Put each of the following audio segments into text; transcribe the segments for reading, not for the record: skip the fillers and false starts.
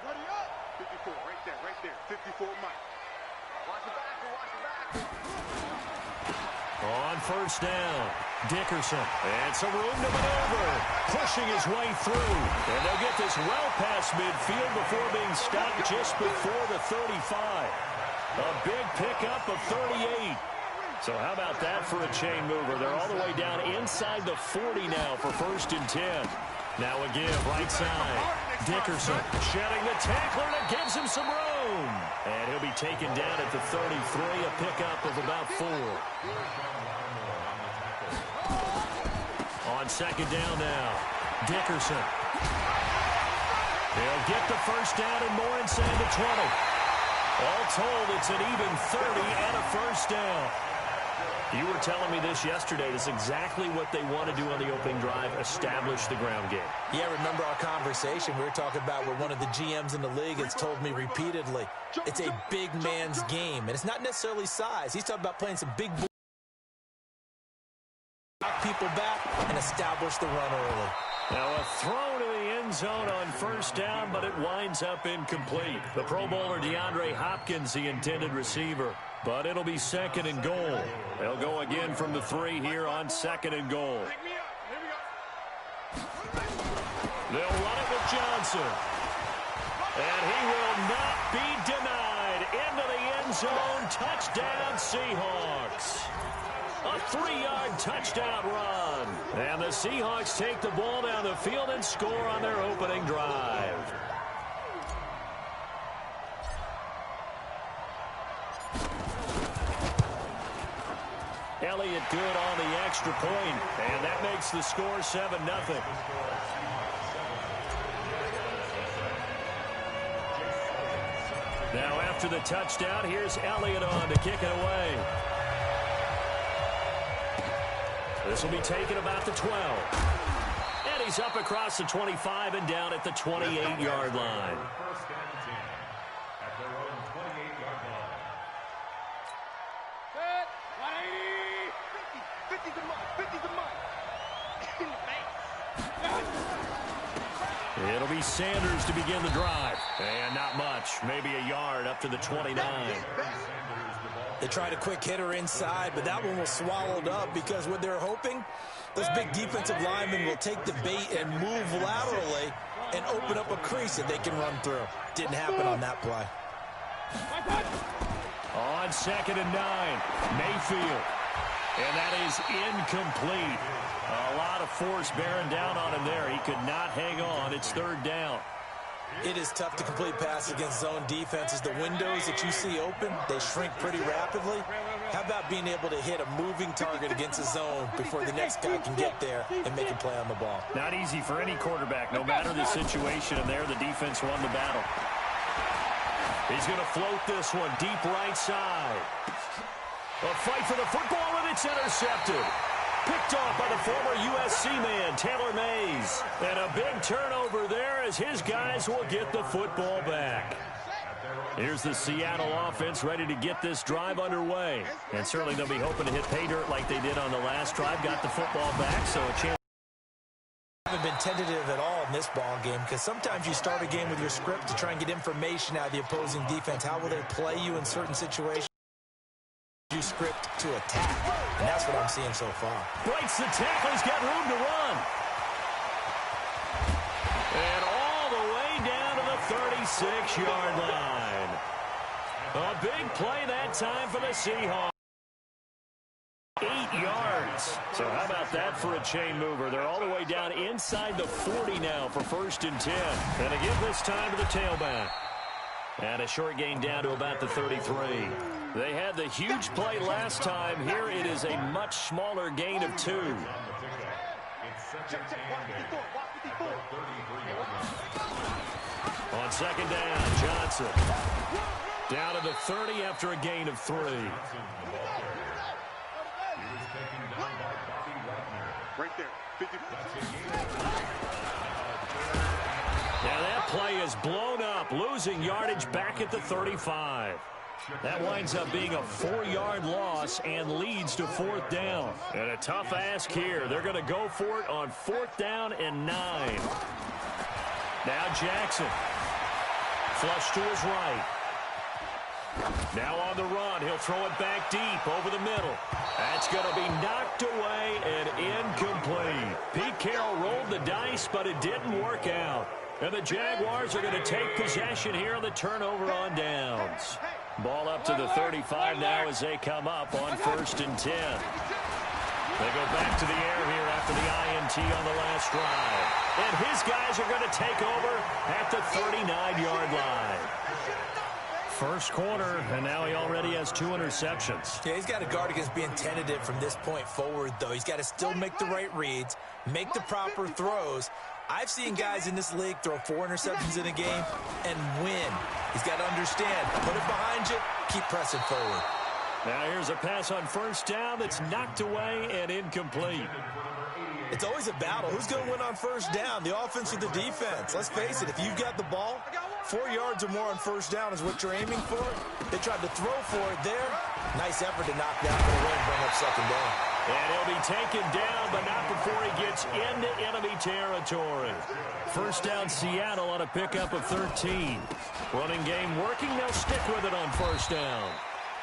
54, right there. 54, Mike. Watch it back, watch it back. On first down, Dickerson. And some room to maneuver. Pushing his way through. And they'll get this well past midfield before being stopped just before the 35. A big pickup of 38. So how about that for a chain mover? They're all the way down inside the 40 now for 1st and 10. Now a give, right side. Dickerson shedding the tackler, and it gives him some room. And he'll be taken down at the 33, a pickup of about 4. On 2nd down now, Dickerson. He'll get the first down and more inside the 20. All told, it's an even 30 and a first down. You were telling me this yesterday. This is exactly what they want to do on the opening drive, establish the ground game. Yeah, remember our conversation? We were talking about where one of the GMs in the league has told me repeatedly, it's a big man's game. And it's not necessarily size. He's talking about playing some big boys, knock people back, and establish the run early. Now a throw to the end zone on first down, but it winds up incomplete. The Pro Bowler DeAndre Hopkins, the intended receiver. But it'll be 2nd and goal. They'll go again from the 3 here on 2nd and goal. They'll run it with Johnson. And he will not be denied. Into the end zone. Touchdown, Seahawks. A 3-yard touchdown run. And the Seahawks take the ball down the field and score on their opening drive. Elliott good on the extra point, and that makes the score 7-0. Now after the touchdown, here's Elliott on to kick it away. This will be taken about the 12. And he's up across the 25 and down at the 28-yard line. It'll be Sanders to begin the drive. And not much. Maybe a yard up to the 29. They tried a quick hitter inside, but that one was swallowed up because what they're hoping, those big defensive linemen will take the bait and move laterally and open up a crease that they can run through. Didn't happen on that play. On 2nd and 9, Mayfield. And that is incomplete. A lot of force bearing down on him there. He could not hang on. It's 3rd down. It is tough to complete passes against zone defenses. The windows that you see open, they shrink pretty rapidly. How about being able to hit a moving target against a zone before the next guy can get there and make a play on the ball? Not easy for any quarterback, no matter the situation. And there, the defense won the battle. He's going to float this one deep right side. A fight for the football, and it's intercepted. Picked off by the former USC man, Taylor Mays. And a big turnover there as his guys will get the football back. Here's the Seattle offense ready to get this drive underway. And certainly they'll be hoping to hit pay dirt like they did on the last drive. Got the football back, so a chance. Haven't been tentative at all in this ball game because sometimes you start a game with your script to try and get information out of the opposing defense. How will they play you in certain situations? You script to attack, and that's what I'm seeing so far. Breaks the tackle. He's got room to run. And all the way down to the 36-yard line. A big play that time for the Seahawks. 8 yards. So how about that for a chain mover? They're all the way down inside the 40 now for 1st and 10. And a give this time to the tailback. And a short gain down to about the 33. They had the huge play last time. Here it is a much smaller gain of 2. On 2nd down, Johnson. Down to the 30 after a gain of 3. Right there. 50. Now that play is blown up, losing yardage back at the 35. That winds up being a 4-yard loss and leads to 4th down. And a tough ask here. They're going to go for it on 4th down and 9. Now Jackson. Flush to his right. Now on the run. He'll throw it back deep over the middle. That's going to be knocked away and incomplete. Pete Carroll rolled the dice, but it didn't work out. And the Jaguars are going to take possession here on the turnover on downs. Ball up to the 35 now as they come up on 1st and 10. They go back to the air here after the INT on the last drive. And his guys are going to take over at the 39-yard line. First quarter, and now he already has 2 interceptions. Yeah, he's got to guard against being tentative from this point forward, though. He's got to still make the right reads, make the proper throws. I've seen guys in this league throw 4 interceptions in a game and win. He's got to understand, put it behind you, keep pressing forward. Now here's a pass on 1st down that's knocked away and incomplete. It's always a battle. Who's going to win on 1st down, the offense or the defense? Let's face it, if you've got the ball, 4 yards or more on 1st down is what you're aiming for. They tried to throw for it there. Nice effort to knock that one away and bring up 2nd down. And he'll be taken down, but not before he gets into enemy territory. 1st down Seattle on a pickup of 13. Running game working. They'll stick with it on 1st down.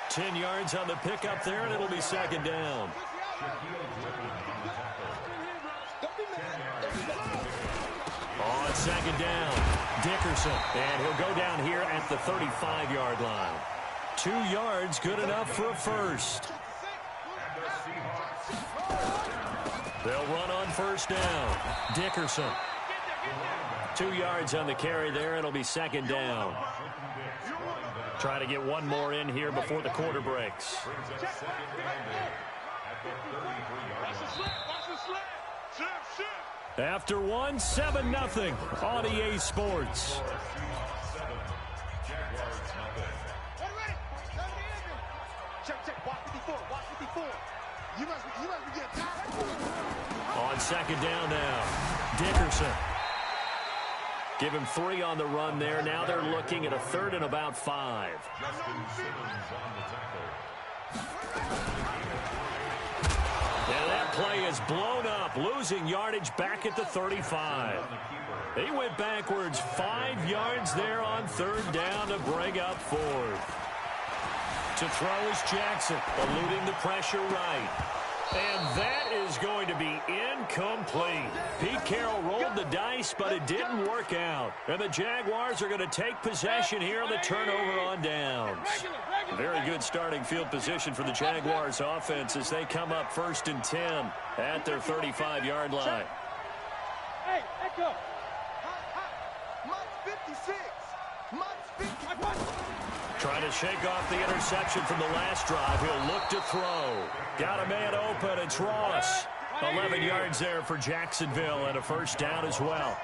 10 yards on the pickup there, and it'll be 2nd down. On 2nd down, Dickerson. And he'll go down here at the 35-yard line. 2 yards, good enough for a first. They'll run on 1st down. Dickerson. 2 yards on the carry there. It'll be 2nd down. Try to get one more in here before the quarter breaks. After one, 7-0 on EA Sports. On 2nd down now, Dickerson. Give him 3 on the run there. Now they're looking at a 3rd and about 5. And that play is blown up, losing yardage back at the 35. He went backwards 5 yards there on 3rd down to bring up 4th. To throw is Jackson, eluding the pressure right. And that is going to be incomplete. Pete Carroll rolled the dice, but it didn't work out. And the Jaguars are going to take possession here on the turnover on downs. Very good starting field position for the Jaguars offense as they come up 1st and 10 at their 35-yard line. Hey, Echo. Mike's 56. Mike's 56. Trying to shake off the interception from the last drive. He'll look to throw. Got a man open. It's Ross. 11 yards there for Jacksonville and a 1st down as well.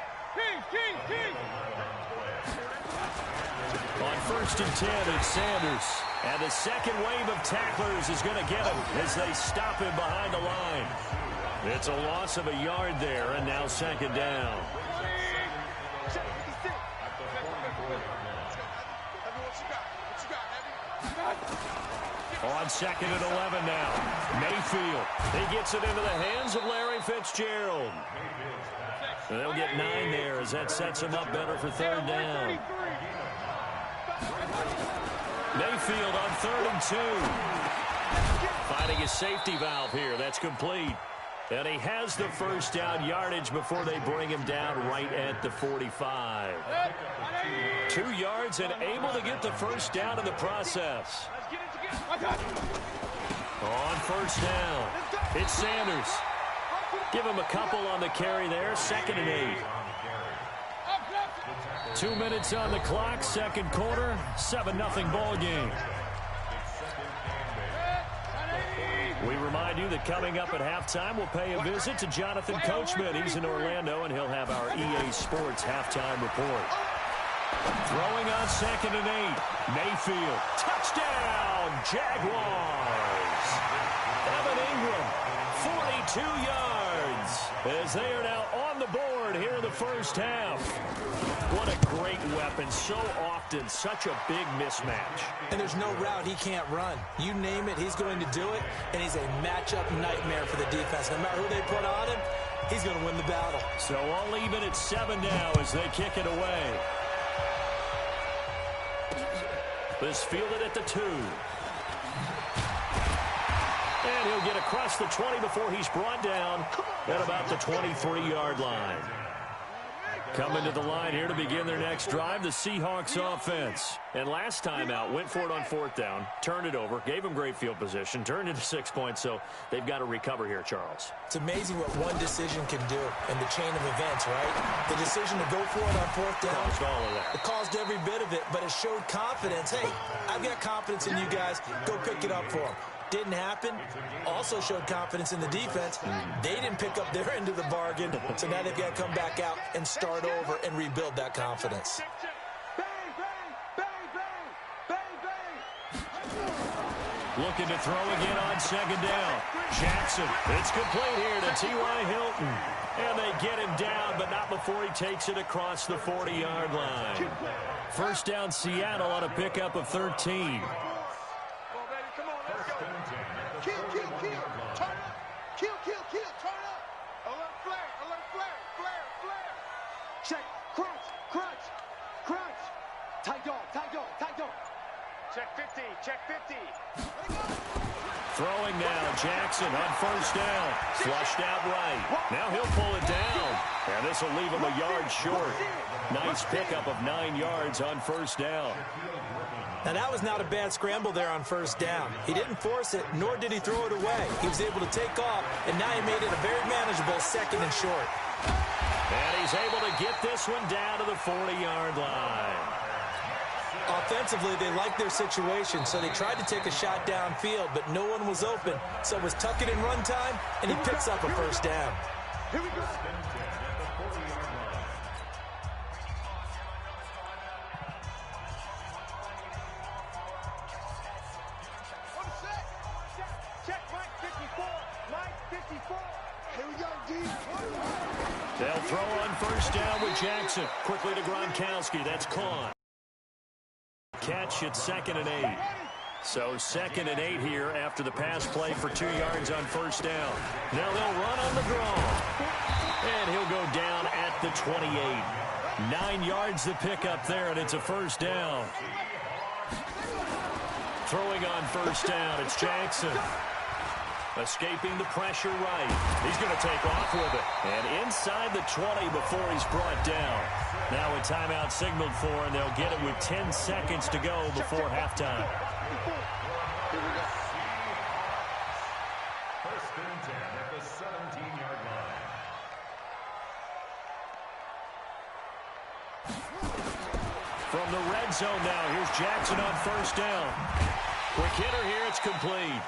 On 1st and 10, it's Sanders. And the second wave of tacklers is going to get him as they stop him behind the line. It's a loss of a yard there, and now 2nd down. On 2nd and 11 now. Mayfield. He gets it into the hands of Larry Fitzgerald. And they'll get 9 there as that sets him up better for 3rd down. Mayfield on 3rd and 2. Finding a safety valve here. That's complete. And he has the 1st down yardage before they bring him down right at the 45. 2 yards and able to get the 1st down in the process. On 1st down, it's Sanders. Give him a couple on the carry there. 2nd and 8. 2 minutes on the clock, 2nd quarter, 7-0 ball game. We remind you that coming up at halftime, we'll pay a visit to Jonathan Coachman. He's in Orlando, and he'll have our EA Sports halftime report. Throwing on 2nd and 8. Mayfield. Touchdown, Jaguars. Evan Ingram, 42 yards. As they are now on the board here in the 1st half. What a great weapon. So often, such a big mismatch. And there's no route he can't run. You name it, he's going to do it. And he's a matchup nightmare for the defense. No matter who they put on him, he's going to win the battle. So all even at 7 now as they kick it away. This fielded at the 2. And he'll get across the 20 before he's brought down at about the 23-yard line. Coming to the line here to begin their next drive, the Seahawks offense. And last time out, went for it on 4th down, turned it over, gave them great field position, turned it to 6 points, so they've got to recover here, Charles. It's amazing what one decision can do in the chain of events, right? The decision to go for it on 4th down. Caused all of that. It caused every bit of it, but it showed confidence. Hey, I've got confidence in you guys. Go pick it up for them. Didn't happen. Also showed confidence in the defense. They didn't pick up their end of the bargain, so now they've got to come back out and start over and rebuild that confidence. Looking to throw again on 2nd down. Jackson, it's complete here to T.Y. Hilton. And they get him down, but not before he takes it across the 40-yard line. First down, Seattle on a pickup of 13. Check, crunch. Tight dog. Check 50, check 50. Throwing now, Jackson on 1st down. Flushed out right. Now he'll pull it down. And this will leave him a yard short. Nice pickup of 9 yards on 1st down. Now, that was not a bad scramble there on 1st down. He didn't force it, nor did he throw it away. He was able to take off, and now he made it a very manageable 2nd and short. And he's able to get this one down to the 40-yard line. Offensively, they liked their situation, so they tried to take a shot downfield, but no one was open. So it was tuck it in run time, and he picks up a 1st down. Here we go. Check Mike 54. Here we go, D. They'll throw on 1st down with Jackson. Quickly to Gronkowski. That's caught. Catch at 2nd and 8. So 2nd and 8 here after the pass play for 2 yards on 1st down. Now they'll run on the draw. And he'll go down at the 28. 9 yards to pick up there, and it's a 1st down. Throwing on 1st down, it's Jackson. Escaping the pressure right. He's going to take off with it. And inside the 20 before he's brought down. Now a timeout signaled for, and they'll get it with 10 seconds to go before halftime. Here we go. 1st and 10 at the 17-yard line. From the red zone now, here's Jackson on 1st down. Quick hitter here, it's complete.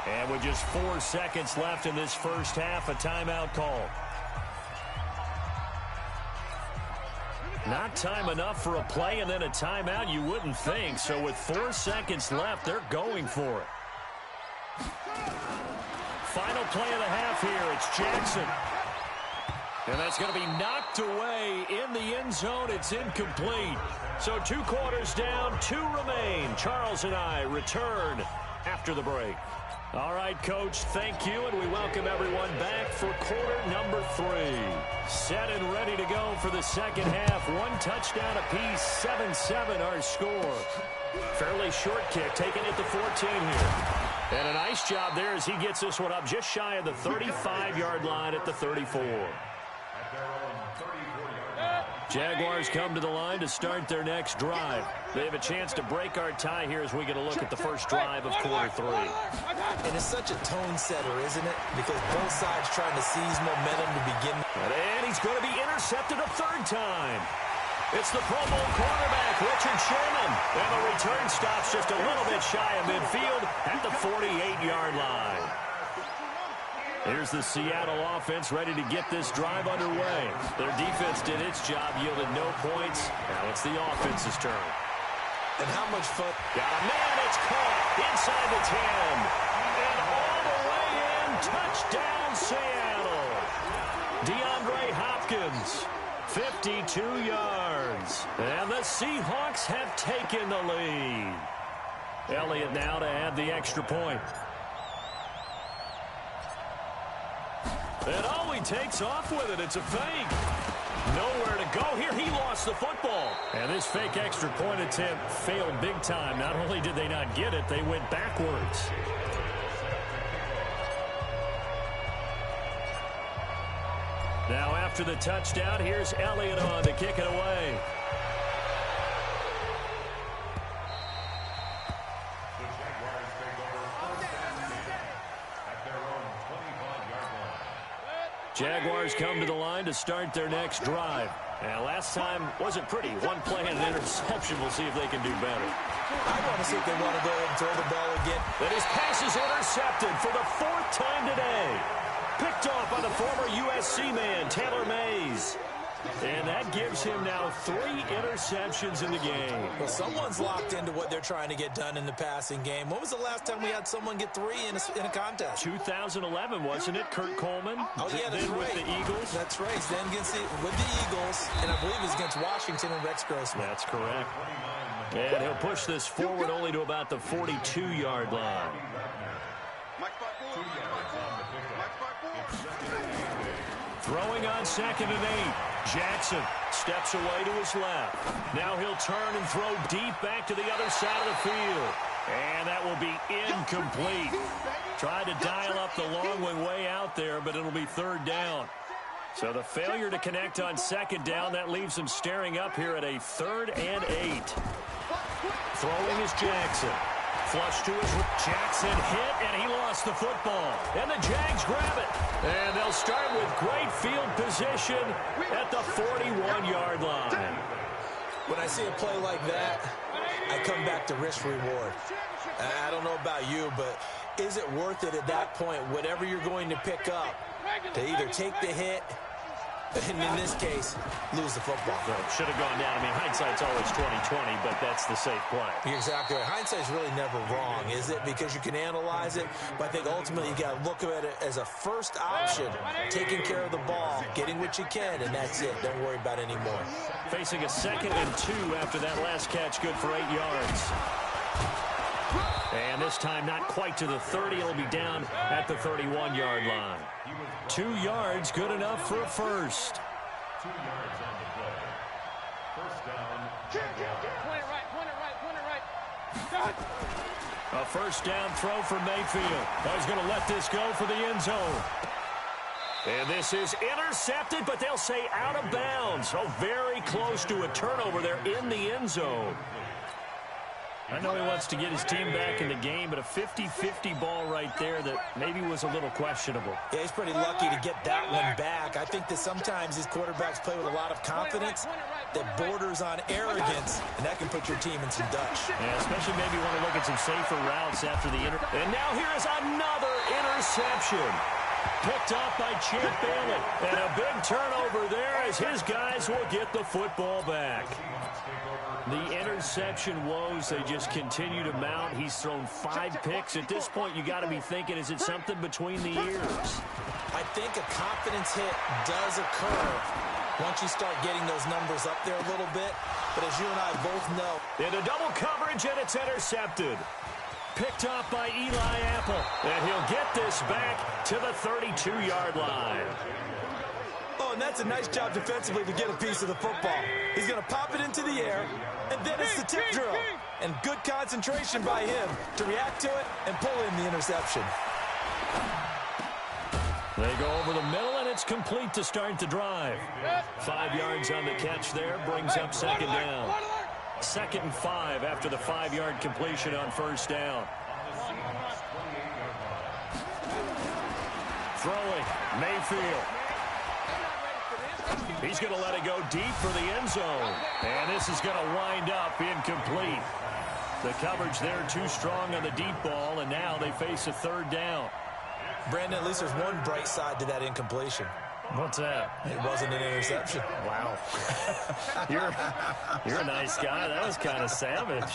And with just 4 seconds left in this first half, a timeout call. Not time enough for a play and then a timeout, you wouldn't think. So with 4 seconds left, they're going for it. Final play of the half here, it's Jackson. And that's going to be knocked away in the end zone. It's incomplete. So 2 quarters down, 2 remain. Charles and I return after the break. All right, Coach, thank you, and we welcome everyone back for quarter number 3. Set and ready to go for the second half. 1 touchdown apiece, 7-7 our score. Fairly short kick, taken at the 14 here. And a nice job there as he gets this one up just shy of the 35-yard line at the 34. Jaguars come to the line to start their next drive. They have a chance to break our tie here as we get a look at the first drive of quarter 3. And it's such a tone setter, isn't it? Because both sides trying to seize momentum to begin. And he's going to be intercepted a 3rd time. It's the Pro Bowl quarterback, Richard Sherman. And the return stops just a little bit shy of midfield at the 48-yard line. Here's the Seattle offense ready to get this drive underway. Their defense did its job, yielded no points. Now it's the offense's turn. And how much fun. Got a man, it's caught inside the 10. And all the way in, touchdown Seattle. DeAndre Hopkins, 52 yards. And the Seahawks have taken the lead. Elliott now to add the extra point. And oh, he takes off with it. It's a fake. Nowhere to go here. He lost the football. And this fake extra point attempt failed big time. Not only did they not get it, they went backwards. Now after the touchdown, here's Elliott on to kick it away. The Jaguars take over first and 10 at their own 25-yard line. Jaguars come to the line to start their next drive. And last time wasn't pretty. One play and an interception. We'll see if they can do better. I want to see if they want to go ahead and throw the ball again. But his pass is intercepted for the 4th time today. Picked off by the former USC man, Taylor Mays. And that gives him now 3 interceptions in the game. Well, someone's locked into what they're trying to get done in the passing game. When was the last time we had someone get 3 in a contest? 2011, wasn't it? Kurt Coleman. Oh, yeah, that's then right. with the Eagles. That's right. Then with the Eagles, and I believe it was against Washington and Rex Grossman. That's correct. And he'll push this forward only to about the 42-yard line. Throwing on 2nd and 8. Jackson steps away to his left. Now he'll turn and throw deep back to the other side of the field. And that will be incomplete. Tried to dial up the long one way out there, but it'll be 3rd down. So the failure to connect on 2nd down, that leaves him staring up here at a 3rd and 8. Throwing is Jackson. Flush to his Jackson hit, and he lost the football. And the Jags grab it. And they'll start with great field position at the 41-yard line. When I see a play like that, I come back to risk-reward. I don't know about you, but is it worth it at that point, whatever you're going to pick up, to either take the hit, and in this case, lose the football? Should have gone down. I mean, hindsight's always 20/20, but that's the safe play. You're exactly right. Hindsight's really never wrong, is it? Because you can analyze it, but I think ultimately you got to look at it as a first option, taking care of the ball, getting what you can, and that's it. Don't worry about it anymore. Facing a 2nd and 2 after that last catch, good for 8 yards. And this time not quite to the 30. It'll be down at the 31-yard line. 2 yards, good enough for a first. 2 yards on the play. First down, Jaguars. A first down throw for Mayfield. He's going to let this go for the end zone. And this is intercepted, but they'll say out of bounds. So very close to a turnover there in the end zone. I know he wants to get his team back in the game, but a 50-50 ball right there that maybe was a little questionable. Yeah, he's pretty lucky to get that one back. I think that sometimes these quarterbacks play with a lot of confidence that borders on arrogance, and that can put your team in some Dutch. Yeah, especially maybe want to look at some safer routes after the And now here is another interception. Picked off by Champ Bailey. And a big turnover there as his guys will get the football back. The interception woes, they just continue to mount. He's thrown 5 picks. At this point, you got to be thinking, is it something between the ears? I think a confidence hit does occur once you start getting those numbers up there a little bit. But as you and I both know, into double coverage, and it's intercepted. Picked off by Eli Apple. And he'll get this back to the 32-yard line. Oh, and that's a nice job defensively to get a piece of the football. He's going to pop it into the air, and then it's the tip drill. And good concentration by him to react to it and pull in the interception. They go over the middle, and it's complete to start the drive. 5 yards on the catch there, brings up 2nd down. 2nd and 5 after the 5-yard completion on first down. Throwing, Mayfield. He's going to let it go deep for the end zone. And this is going to wind up incomplete. The coverage there too strong on the deep ball, and now they face a 3rd down. Brandon, at least there's one bright side to that incompletion. What's that? It wasn't an interception. Wow. You're a nice guy. That was kind of savage.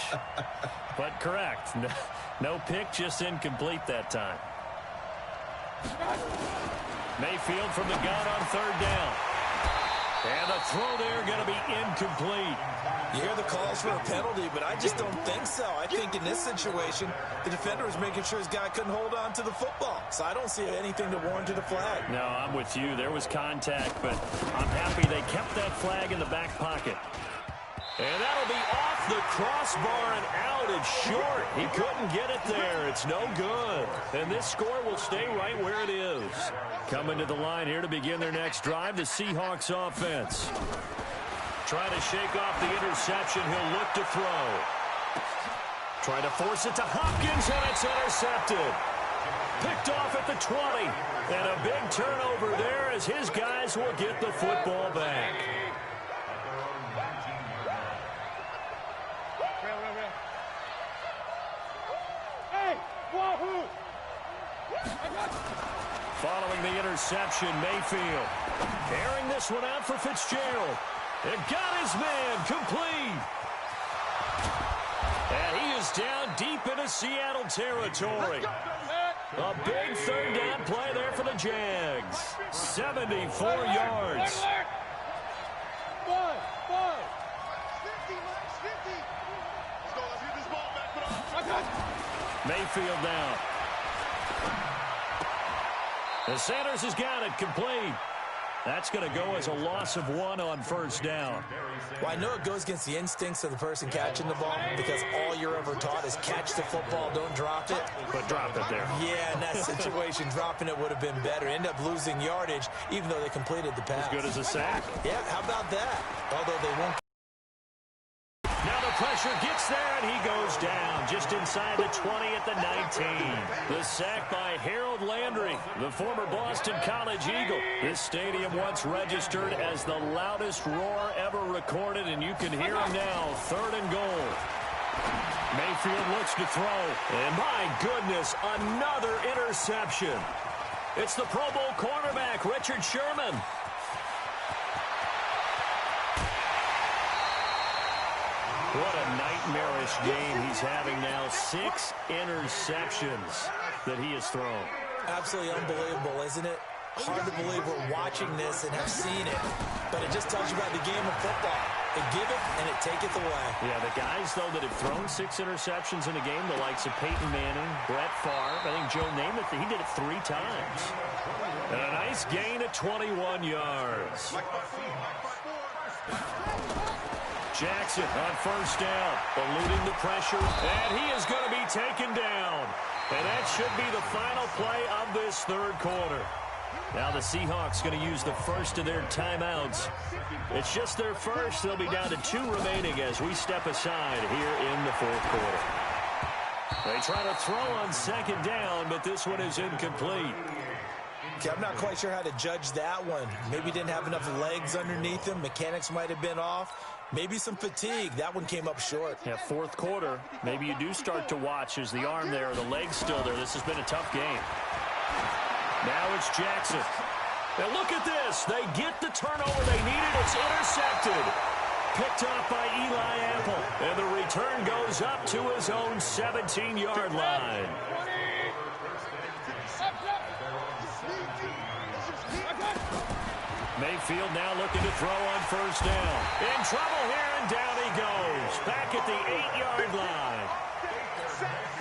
But correct. No pick, just incomplete that time. Mayfield from the gun on 3rd down. And the throw there going to be incomplete. You hear the calls for a penalty, but I just don't think so. I think in this situation, the defender was making sure his guy couldn't hold on to the football. So I don't see anything to warrant a flag. No, I'm with you. There was contact, but I'm happy they kept that flag in the back pocket. And that'll be off the crossbar and out. It's short. He couldn't get it there. It's no good. And this score will stay right where it is. Coming to the line here to begin their next drive, the Seahawks offense. Trying to shake off the interception. He'll look to throw. Trying to force it to Hopkins, and it's intercepted. Picked off at the 20. And a big turnover there as his guys will get the football back. Following the interception, Mayfield. Airing this one out for Fitzgerald. It got his man complete. And he is down deep into Seattle territory. A big third down play there for the Jags. 74 yards. Mayfield down. And Sanders has got it complete. That's going to go as a loss of 1 on first down. Well, I know it goes against the instincts of the person catching the ball because all you're ever taught is catch the football, don't drop it. But drop it there. Yeah, in that situation, dropping it would have been better. End up losing yardage, even though they completed the pass. As good as a sack. Yeah, how about that? Although they won't. Now the pressure gets there, and he goes down just inside the 20 at the 19. The sack by Harold Landry, the former Boston College Eagle. This stadium once registered as the loudest roar ever recorded, and you can hear him now, 3rd and goal. Mayfield looks to throw, and my goodness, another interception. It's the Pro Bowl cornerback, Richard Sherman. What a nightmarish game he's having now. 6 interceptions that he has thrown. Absolutely unbelievable, isn't it? Hard to believe we're watching this and have seen it. But it just tells you about the game of football. They give it and it taketh away. Yeah, the guys, though, that have thrown 6 interceptions in a game, the likes of Peyton Manning, Brett Favre, I think Joe Namath, he did it 3 times. And a nice gain of 21 yards. Jackson on first down, eluding the pressure, and he is going to be taken down. And that should be the final play of this 3rd quarter. Now the Seahawks going to use the first of their timeouts. It's just their first. They'll be down to 2 remaining as we step aside here in the 4th quarter. They try to throw on 2nd down, but this one is incomplete. Okay, I'm not quite sure how to judge that one. Maybe didn't have enough legs underneath him. Mechanics might have been off. Maybe some fatigue. That one came up short. Yeah, 4th quarter. Maybe you do start to watch as the arm there or the leg's still there. This has been a tough game. Now it's Jackson. Now look at this. They get the turnover they needed. It's intercepted. Picked off by Eli Apple. And the return goes up to his own 17-yard line. Mayfield now looking to throw on first down. In trouble here, and down he goes. Back at the 8-yard line.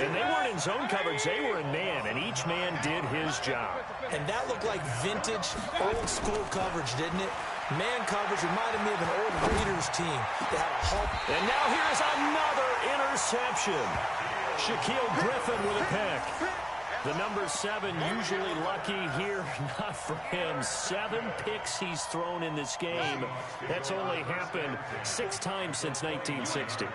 And they weren't in zone coverage. They were in man, and each man did his job. And that looked like vintage, old-school coverage, didn't it? Man coverage reminded me of an old Raiders team. They had a hulk. And now here's another interception. Shaquille Griffin with a pick. The number 7 usually lucky here. Not for him. 7 picks he's thrown in this game. That's only happened 6 times since 1960.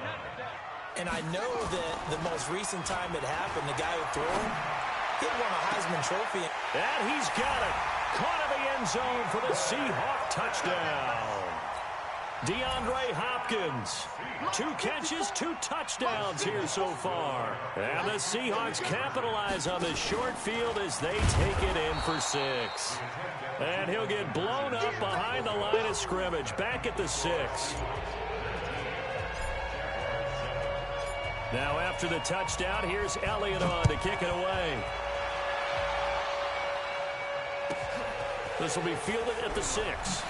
And I know that the most recent time it happened, the guy who threw him, he won a Heisman Trophy. And he's got it. Caught in the end zone for the Seahawk touchdown. DeAndre Hopkins. 2 catches, 2 touchdowns here so far. And the Seahawks capitalize on the short field as they take it in for 6. And he'll get blown up behind the line of scrimmage. Back at the 6. Now after the touchdown, here's Elliott on to kick it away. This will be fielded at the 6.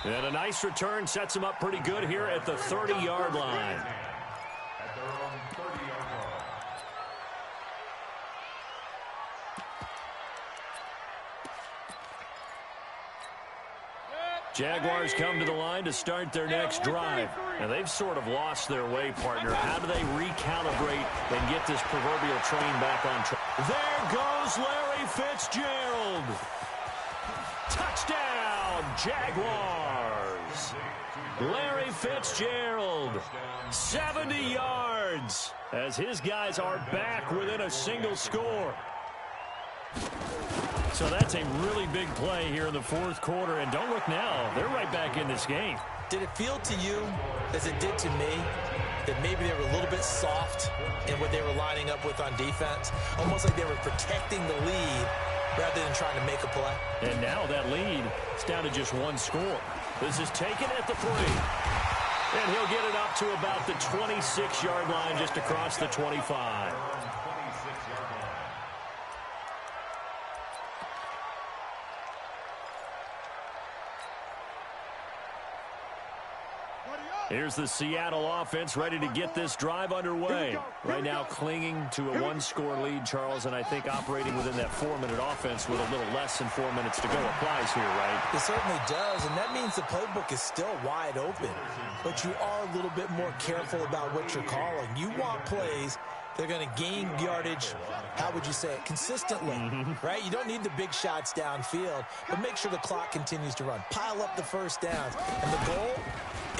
And a nice return sets him up pretty good here at the 30-yard line. At their own 30-yard line. Jaguars come to the line to start their next drive. And they've sort of lost their way, partner. How do they recalibrate and get this proverbial train back on track? There goes Larry Fitzgerald. Touchdown, Jaguars. Larry Fitzgerald, 70 yards, as his guys are back within a single score. So that's a really big play here in the fourth quarter. And don't look now, they're right back in this game. Did it feel to you, as it did to me, that maybe they were a little bit soft in what they were lining up with on defense? Almost like they were protecting the lead rather than trying to make a play. And now that lead is down to just one score. This is taken at the 3. And he'll get it up to about the 26-yard line, just across the 25. Here's the Seattle offense ready to get this drive underway. Right now clinging to a one-score lead, Charles, and I think operating within that 4-minute offense with a little less than 4 minutes to go applies here, right? It certainly does, and that means the playbook is still wide open. But you are a little bit more careful about what you're calling. You want plays they're going to gain yardage, how would you say it, consistently, right? You don't need the big shots downfield, but make sure the clock continues to run. Pile up the first downs. And the goal,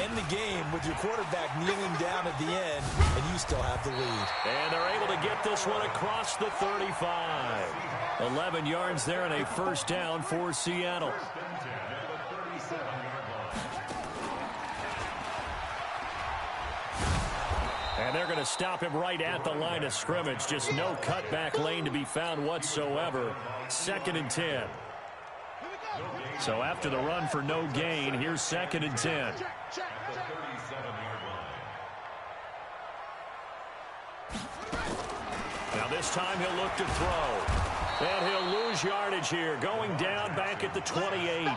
end the game with your quarterback kneeling down at the end, and you still have the lead. And they're able to get this one across the 35. 11 yards there and a first down for Seattle. And they're going to stop him right at the line of scrimmage. Just no cutback lane to be found whatsoever. 2nd and 10. So after the run for no gain, here's 2nd and 10. Now this time he'll look to throw. And he'll lose yardage here. Going down back at the 28.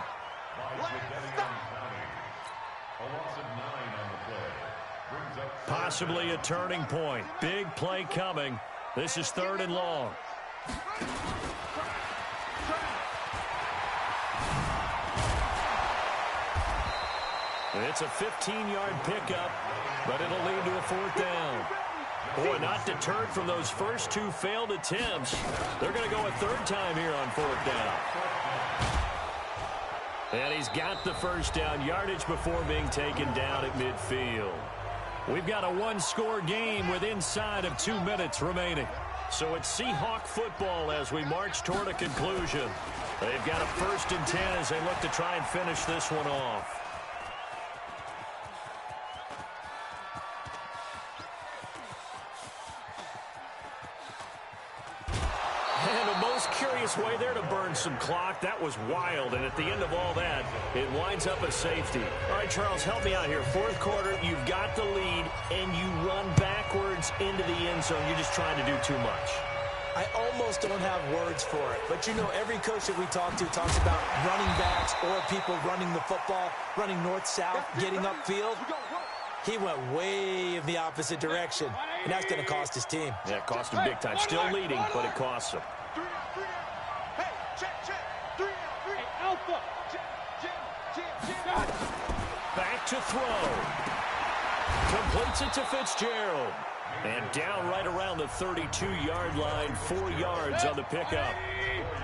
Possibly a turning point. Big play coming. This is 3rd and long. It's a 15-yard pickup, but it'll lead to a 4th down. Boy, not deterred from those first 2 failed attempts. They're going to go a 3rd time here on 4th down. And he's got the first down yardage before being taken down at midfield. We've got a 1-score game with inside of 2 minutes remaining. So it's Seahawk football as we march toward a conclusion. They've got a 1st and 10 as they look to try and finish this one off. Curious way there to burn some clock. That was wild, and at the end of all that, it winds up a safety. All right, Charles, help me out here. 4th quarter, you've got the lead, and you run backwards into the end zone. You're just trying to do too much. I almost don't have words for it, but you know, every coach that we talk to talks about running backs or people running the football, running north-south, getting upfield. He went way in the opposite direction, and that's going to cost his team. Yeah, it cost him big time. Still leading, but it costs him. Back to throw. Completes it to Fitzgerald. And down right around the 32-yard line, 4 yards on the pickup.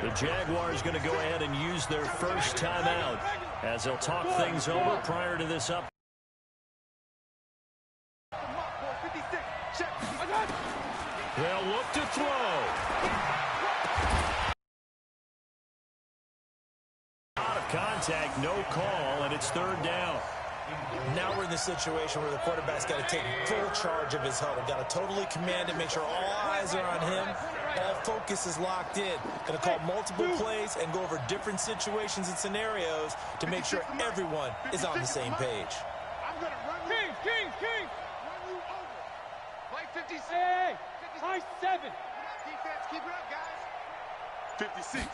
The Jaguars going to go ahead and use their first timeout as they'll talk things over prior to this up. They'll look to throw. Out of contact, no call, and it's 3rd down. Now we're in the situation where the quarterback's got to take full charge of his huddle. Got to totally command it, make sure all eyes are on him. All focus is locked in. Going to call multiple plays and go over different situations and scenarios to make sure everyone is on the same page. I'm going to run you. King. Run you over. Play 56. Hey, high 7. Defense, keep it up, guys. 56.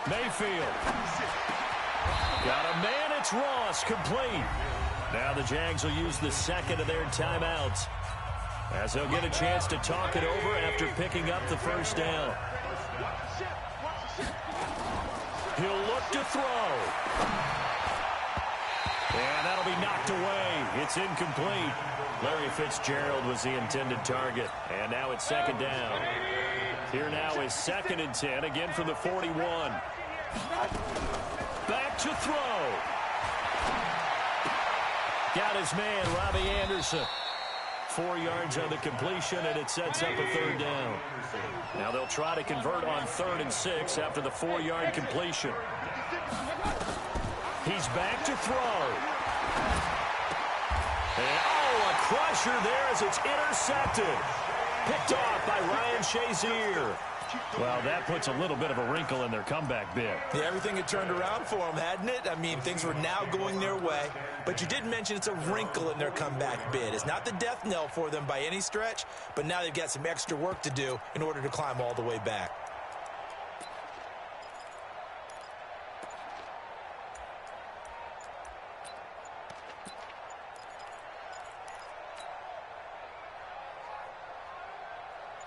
Mayfield. 56. Got a man, it's Ross, complete. Now the Jags will use the second of their timeouts, as they'll get a chance to talk it over after picking up the first down. He'll look to throw. And that'll be knocked away. It's incomplete. Larry Fitzgerald was the intended target. And now it's second down. Here now is 2nd and 10, again from the 41. Back to throw. Got his man, Robbie Anderson. 4 yards on the completion, and it sets up a 3rd down. Now they'll try to convert on 3rd and 6 after the 4-yard completion. He's back to throw. And, a crusher there as it's intercepted. Picked off by Ryan Shazier. Well, that puts a little bit of a wrinkle in their comeback bid. Yeah, everything had turned around for them, hadn't it? I mean, things were now going their way. But you did mention it's a wrinkle in their comeback bid. It's not the death knell for them by any stretch, but now they've got some extra work to do in order to climb all the way back.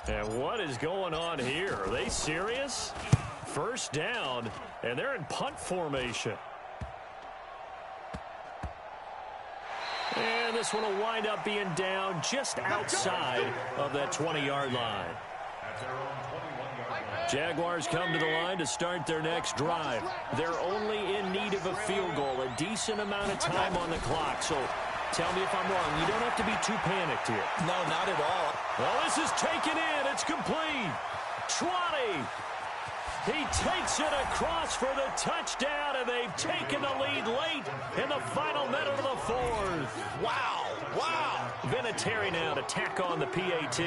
And what is going on here? Are they serious? First down, and they're in punt formation. And this one will wind up being down just outside of that 20-yard line. Jaguars come to the line to start their next drive. They're only in need of a field goal, a decent amount of time on the clock. So tell me if I'm wrong. You don't have to be too panicked here. No, not at all. Well, this is taken in. It's complete. 20. He takes it across for the touchdown, and they've taken the lead late in the final minute of the 4th. Wow. Wow. Vinatieri now to tack on the PAT.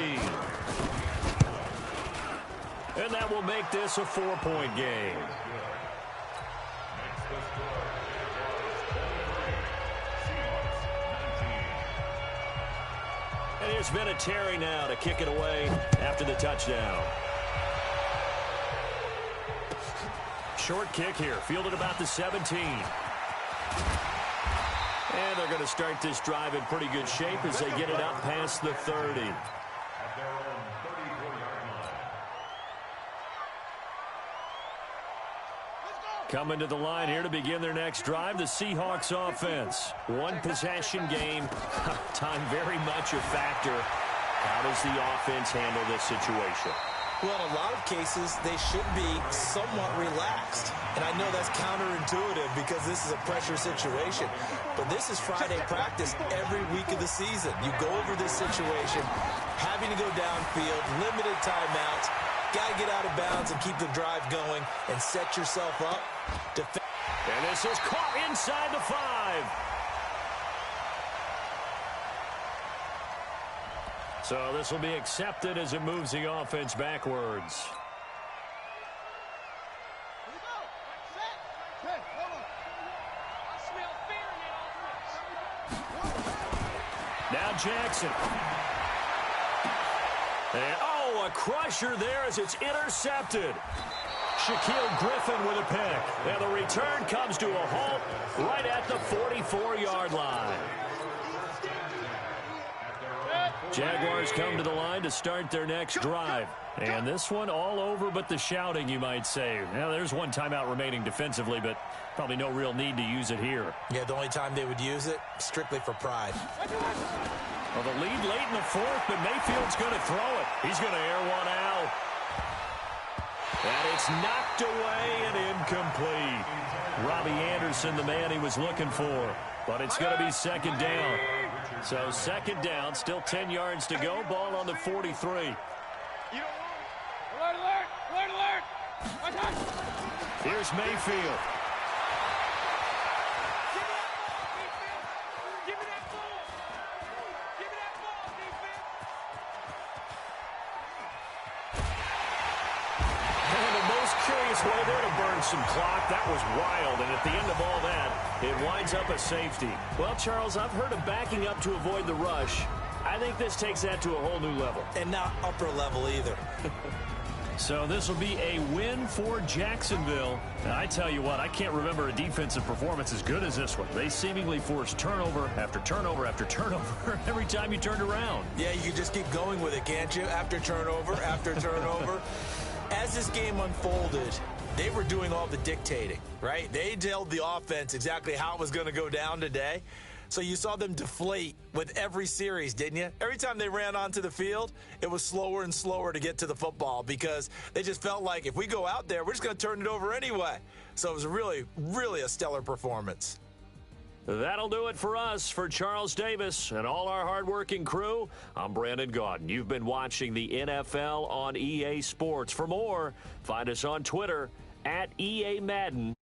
And that will make this a 4-point game. And here's Vinatieri now to kick it away after the touchdown. Short kick here, fielded about the 17. And they're going to start this drive in pretty good shape as they get it up past the 30. Coming to the line here to begin their next drive, the Seahawks offense. One possession game. Time very much a factor. How does the offense handle this situation? Well, in a lot of cases, they should be somewhat relaxed. And I know that's counterintuitive because this is a pressure situation. But this is Friday practice every week of the season. You go over this situation, having to go downfield, limited timeouts, got to get out of bounds and keep the drive going and set yourself up. And this is caught inside the 5. So this will be accepted as it moves the offense backwards. Now Jackson. And, a crusher there as it's intercepted. Shaquille Griffin with a pick. And the return comes to a halt right at the 44-yard line. Jaguars come to the line to start their next drive. And this one all over but the shouting, you might say. Now, there's one timeout remaining defensively, but probably no real need to use it here. Yeah, the only time they would use it, strictly for pride. Well, the lead late in the 4th, but Mayfield's going to throw it. He's going to air one out. And it's knocked away and incomplete. Robbie Anderson, the man he was looking for. But it's going to be second down. So second down, still 10 yards to go. Ball on the 43. Alert, alert, alert, alert. Here's Mayfield. Give me that ball. Give me that ball, defense. And the most curious way there to burn some clock. That was wild. And at the end of all that, it winds up a safety. Well, Charles, I've heard of backing up to avoid the rush. I think this takes that to a whole new level. And not upper level either. So this will be a win for Jacksonville. And I tell you what, I can't remember a defensive performance as good as this one. They seemingly forced turnover after turnover after turnover every time you turned around. Yeah, you can just keep going with it, can't you? After turnover, after turnover. As this game unfolded, they were doing all the dictating, right? They told the offense exactly how it was going to go down today. So you saw them deflate with every series, didn't you? Every time they ran onto the field, it was slower and slower to get to the football because they just felt like if we go out there, we're just going to turn it over anyway. So it was really, really a stellar performance. That'll do it for us. For Charles Davis and all our hardworking crew, I'm Brandon Gaudin. You've been watching the NFL on EA Sports. For more, find us on Twitter @EA Madden.